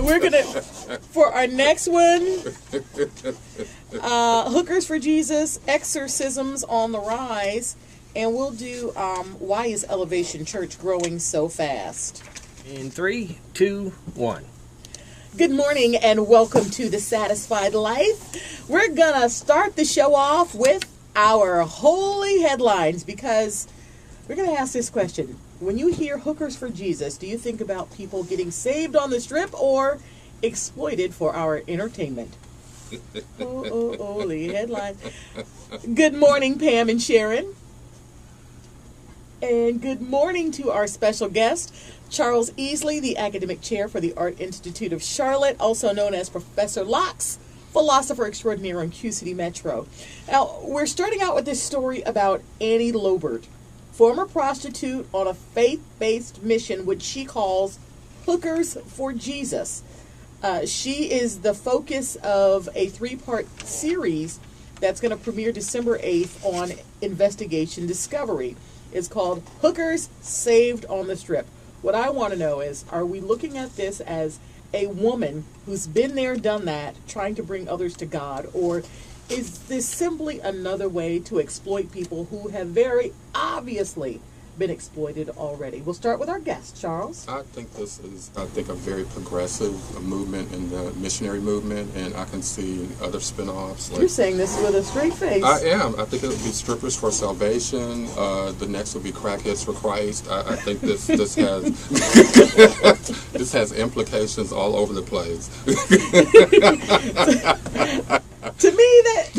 We're going to, for our next one, Hookers for Jesus, Exorcisms on the Rise, and we'll do Why is Elevation Church Growing So Fast? In 3, 2, 1. Good morning and welcome to The Satisfied Life. We're going to start the show off with our holy headlines because we're going to ask this question. When you hear Hookers for Jesus, do you think about people getting saved on the strip or exploited for our entertainment? Holy headlines. Good morning, Pam and Sharon. And good morning to our special guest, Charles Easley, the Academic Chair for the Art Institute of Charlotte, also known as Professor Locs, philosopher extraordinaire on Q City Metro. Now, we're starting out with this story about Annie Lobert, former prostitute on a faith-based mission, which she calls Hookers for Jesus. She is the focus of a 3-part series that's going to premiere December 8th on Investigation Discovery. It's called Hookers Saved on the Strip. What I want to know is, are we looking at this as a woman who's been there, done that, trying to bring others to God, or is this simply another way to exploit people who have very obviously been exploited already? We'll start with our guest, Charles. I think this is, a very progressive movement in the missionary movement, and I can see other spin-offs. You're saying this with a straight face. I am. I think it would be strippers for salvation. The next will be crackheads for Christ. I think this has this has implications all over the place. To me, that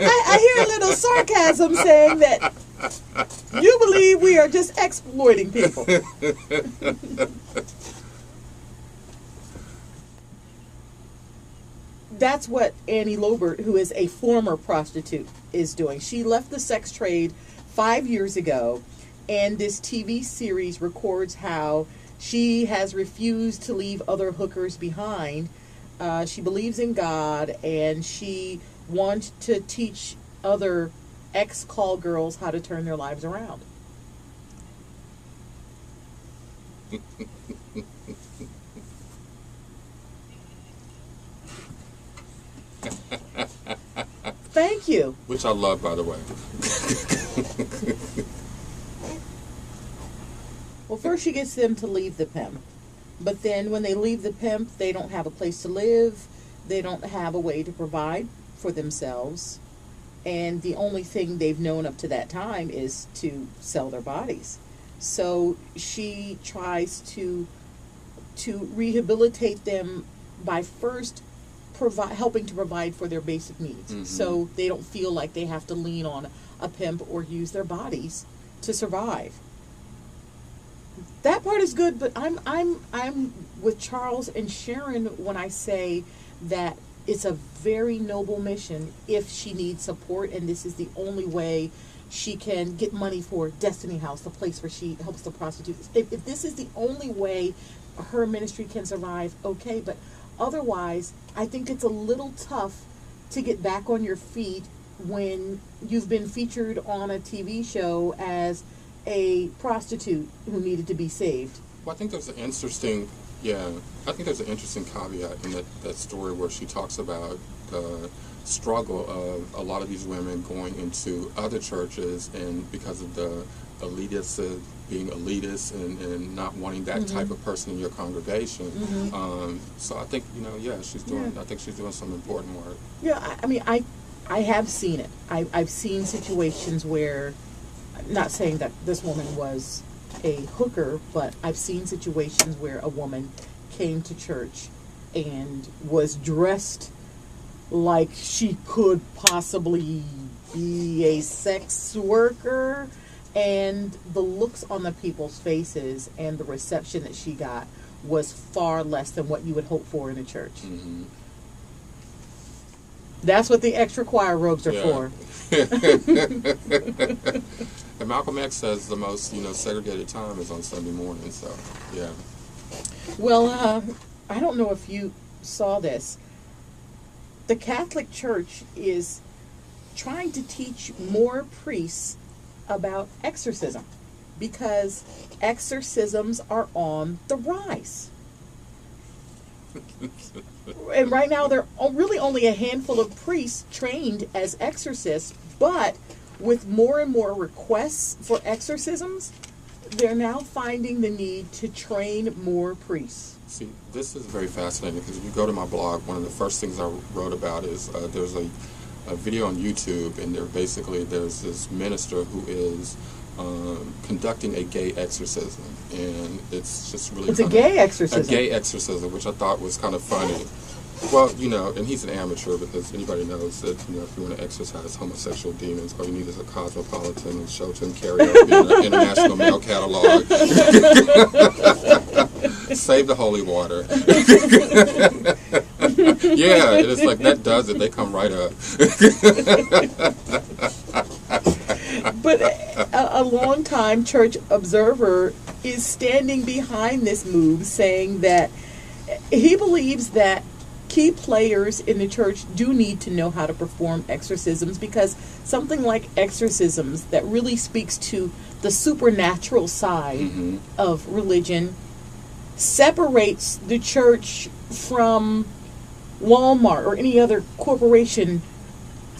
I hear a little sarcasm saying that you believe we are just exploiting people. That's what Annie Lobert, who is a former prostitute, is doing. She left the sex trade 5 years ago, and this TV series records how she has refused to leave other hookers behind. She believes in God, and she wants to teach other ex-call girls how to turn their lives around. Thank you. Which I love, by the way. Well, first she gets them to leave the pimp. But then when they leave the pimp, they don't have a place to live. They don't have a way to provide for themselves. And the only thing they've known up to that time is to sell their bodies. So she tries to rehabilitate them by first helping to provide for their basic needs. Mm-hmm. So they don't feel like they have to lean on a pimp or use their bodies to survive. That part is good, but I'm with Charles and Sharon when I say that it's a very noble mission if she needs support, and this is the only way she can get money for Destiny House, the place where she helps the prostitutes. If this is the only way her ministry can survive, okay, but otherwise, I think it's a little tough to get back on your feet when you've been featured on a TV show as a prostitute who needed to be saved. Well, I think there's an interesting caveat in that story where she talks about the struggle of a lot of these women going into other churches, and because of the elitists being elitists and not wanting that mm-hmm. type of person in your congregation. Mm-hmm. So I think, she's doing. Yeah. I think she's doing some important work. Yeah, I mean, I have seen it. I've seen situations where, I'm not saying that this woman was a hooker, but I've seen situations where a woman came to church and was dressed like she could possibly be a sex worker, and the looks on the people's faces and the reception that she got was far less than what you would hope for in a church. Mm-hmm. That's what the extra choir robes are for. And Malcolm X says the most, segregated time is on Sunday morning, so, yeah. Well, I don't know if you saw this. The Catholic Church is trying to teach more priests about exorcism because exorcisms are on the rise. And right now, there are really only a handful of priests trained as exorcists, but with more and more requests for exorcisms, they're now finding the need to train more priests. See, this is very fascinating because if you go to my blog, one of the first things I wrote about is there's a video on YouTube, and there's this minister who is conducting a gay exorcism, and it's just really It's a gay exorcism. A gay exorcism, which I thought was kind of funny. Well, and he's an amateur because anybody knows that, if you want to exorcise homosexual demons, all you need is a Cosmopolitan and Shelton karaoke and an international mail catalog. Save the holy water. Yeah, it is like that does it. They come right up. But a longtime church observer is standing behind this move, saying that he believes that key players in the church do need to know how to perform exorcisms, because something like exorcisms that really speaks to the supernatural side of religion separates the church from Walmart or any other corporation.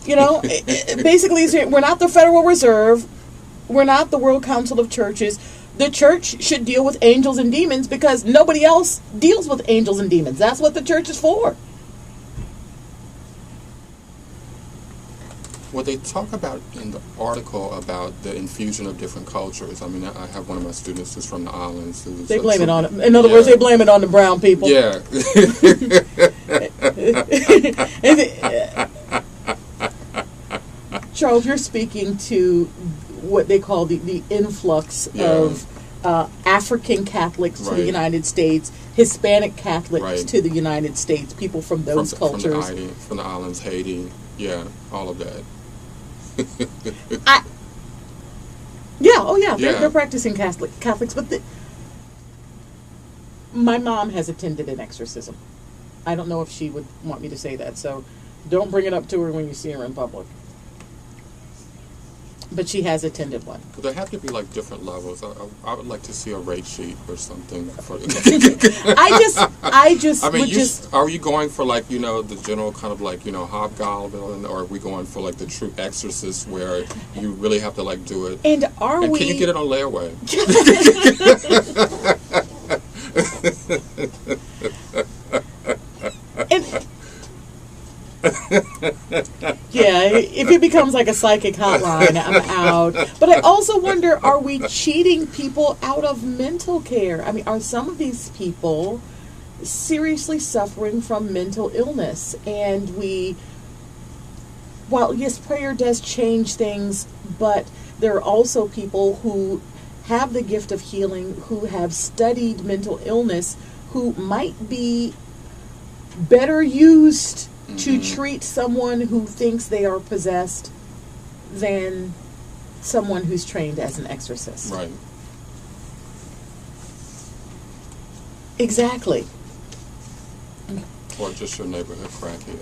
Basically, we're not the Federal Reserve. We're not the World Council of Churches. The church should deal with angels and demons because nobody else deals with angels and demons. That's what the church is for. Well, they talk about in the article about the infusion of different cultures. I mean, I have one of my students who's from the islands. They blame it on it. In other words, they blame it on the brown people. Yeah. Charles, you're speaking to what they call the influx of African Catholics to the United States, Hispanic Catholics to the United States, people from those cultures. From the islands, Haiti, all of that. They're practicing Catholics, but my mom has attended an exorcism. I don't know if she would want me to say that, so don't bring it up to her when you see her in public. But she has attended one. But there have to be like different levels. I would like to see a rate sheet or something. Are you going for like the general kind of like hobgoblin, or are we going for like the true exorcist where you really have to like do it? And can you get it on layaway? If it becomes like a psychic hotline, I'm out. But I also wonder, are we cheating people out of mental care? I mean, are some of these people seriously suffering from mental illness? And while yes, prayer does change things, but there are also people who have the gift of healing, who have studied mental illness, who might be better used to treat someone who thinks they are possessed than someone who's trained as an exorcist. Right. Exactly. Or just your neighborhood crackhead.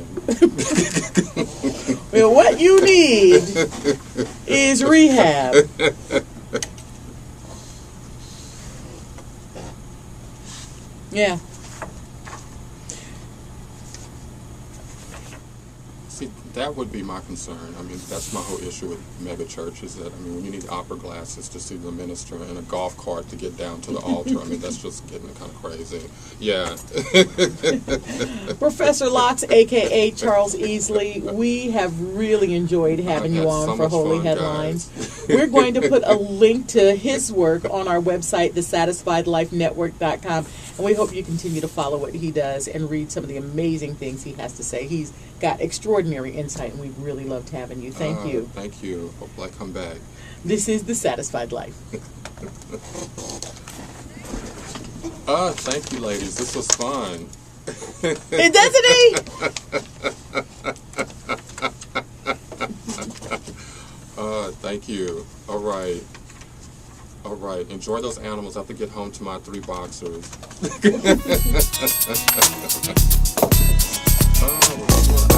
Well, what you need is rehab. Yeah. See, that would be my concern. I mean, that's my whole issue with mega churches. That when you need opera glasses to see the minister and a golf cart to get down to the altar, I mean, that's just getting kind of crazy. Yeah. Professor Locs, a.k.a. Charles Easley, we have really enjoyed having you on for Holy Headlines. We're going to put a link to his work on our website, thesatisfiedlifenetwork.com, and we hope you continue to follow what he does and read some of the amazing things he has to say. He's got extraordinary insight, and we've really loved having you. Thank you. Thank you. Hope I come back. This is The Satisfied Life. Thank you, ladies. This was fun. It doesn't Thank you. All right. All right. Enjoy those animals. I have to get home to my 3 boxers. I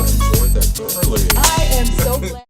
enjoyed that thoroughly.